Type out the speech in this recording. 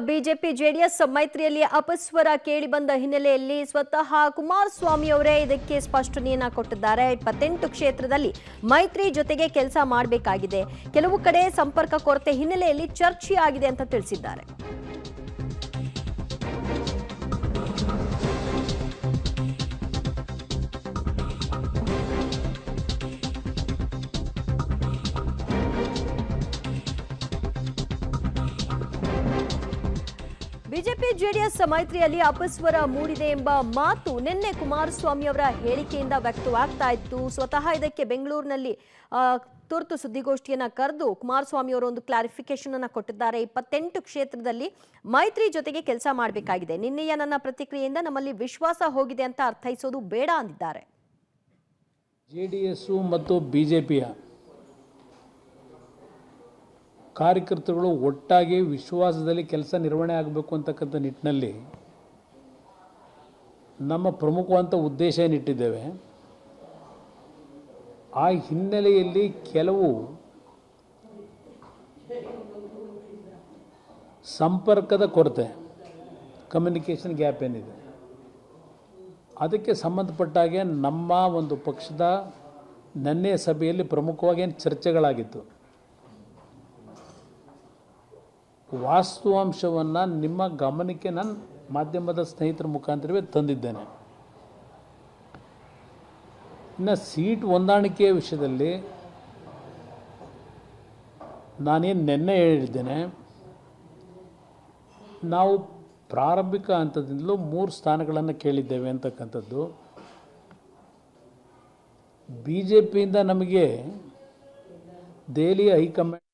BJP JDS ಮೈತ್ರಿಯಲ್ಲಿ ಅಪಸ್ವರ ಕೇಳಿ ಬಂದ ಹಿನ್ನೆಲೆಯಲ್ಲಿ ಸ್ವತಃ ಕುಮಾರಸ್ವಾಮಿ ಅವರೇ ಇದಕ್ಕೆ ಸ್ಪಷ್ಟನೆಯನ್ನ ಕೊಟ್ಟಿದ್ದಾರೆ. 28 ಕ್ಷೇತ್ರದಲ್ಲಿ ಮೈತ್ರಿ ಜೊತೆಗೆ ಕೆಲಸ ಮಾಡಬೇಕಾಗಿದೆ. ಕೆಲವು ಕಡೆ ಸಂಪರ್ಕ ಕೊರತೆ ಹಿನ್ನೆಲೆಯಲ್ಲಿ ಚರ್ಚೆಯಾಗಿದೆ ಅಂತ ತಿಳಿಸಿದ್ದಾರೆ. ಬಿಜೆಪಿ ಜೆಡಿಎಸ್ ಮೈತ್ರಿಯಲ್ಲಿ ಅಪಸ್ವರ ಮೂಡಿದೆ ಎಂಬ ಮಾತು ನಿನ್ನೆ ಕುಮಾರಸ್ವಾಮಿ ಅವರ ಹೇಳಿಕೆಯಿಂದ ವ್ಯಕ್ತವಾಗ್ತಾ ಇತ್ತು. ಸ್ವತಃ ಇದಕ್ಕೆ ಬೆಂಗಳೂರಿನಲ್ಲಿ ತುರ್ತು ಸುದ್ದಿಗೋಷ್ಠಿಯನ್ನ ಕರೆದು ಕುಮಾರಸ್ವಾಮಿ ಅವರು ಒಂದು ಕ್ಲಾರಿಫಿಕೇಶನ್ ಅನ್ನ ಕೊಟ್ಟಿದ್ದಾರೆ. 28 ಕ್ಷೇತ್ರದಲ್ಲಿ ಮೈತ್ರಿ ಜೊತೆಗೆ ಕೆಲಸ ಮಾಡಬೇಕಾಗಿದೆ. ನಿನ್ನೆಯ ನನ್ನ ಪ್ರತಿಕ್ರಿಯೆಯಿಂದ ನಮ್ಮಲ್ಲಿ ವಿಶ್ವಾಸ ಹೋಗಿದೆ ಅಂತ ಅರ್ಥೈಸೋದು ಬೇಡ ಅಂದಿದ್ದಾರೆ. ಜೆಡಿಎಸ್ ಮತ್ತು ಬಿಜೆಪಿಯ ಕಾರ್ಯಕರ್ತರುಗಳು ಒಟ್ಟಾಗಿ ವಿಶ್ವಾಸದಲ್ಲಿ ಕೆಲಸ ನಿರ್ವಹಣೆ ಆಗಬೇಕು ಅಂತಕ್ಕಂಥ ನಿಟ್ಟಿನಲ್ಲಿ ನಮ್ಮ ಪ್ರಮುಖವಾದಂಥ ಉದ್ದೇಶ ಏನಿಟ್ಟಿದ್ದೇವೆ. ಆ ಹಿನ್ನೆಲೆಯಲ್ಲಿ ಕೆಲವು ಸಂಪರ್ಕದ ಕೊರತೆ, ಕಮ್ಯುನಿಕೇಷನ್ ಗ್ಯಾಪ್ ಏನಿದೆ, ಅದಕ್ಕೆ ಸಂಬಂಧಪಟ್ಟಾಗೆ ನಮ್ಮ ಒಂದು ಪಕ್ಷದ ನಿನ್ನೆ ಸಭೆಯಲ್ಲಿ ಪ್ರಮುಖವಾಗಿ ಏನು ಚರ್ಚೆಗಳಾಗಿತ್ತು, ವಾಸ್ತವಾಂಶವನ್ನು ನಿಮ್ಮ ಗಮನಕ್ಕೆ ನಾನು ಮಾಧ್ಯಮದ ಸ್ನೇಹಿತರ ಮುಖಾಂತರವೇ ತಂದಿದ್ದೇನೆ. ಇನ್ನು ಸೀಟ್ ಹೊಂದಾಣಿಕೆಯ ವಿಷಯದಲ್ಲಿ ನಾನೇನು ನಿನ್ನೆ ಹೇಳಿದ್ದೇನೆ, ನಾವು ಪ್ರಾರಂಭಿಕ ಹಂತದಿಂದಲೂ 3 ಸ್ಥಾನಗಳನ್ನು ಕೇಳಿದ್ದೇವೆ ಅಂತಕ್ಕಂಥದ್ದು. ಬಿ ಜೆ ಪಿಯಿಂದ ನಮಗೆ ದೆಹಲಿಯ ಹೈಕಮಾಂಡ್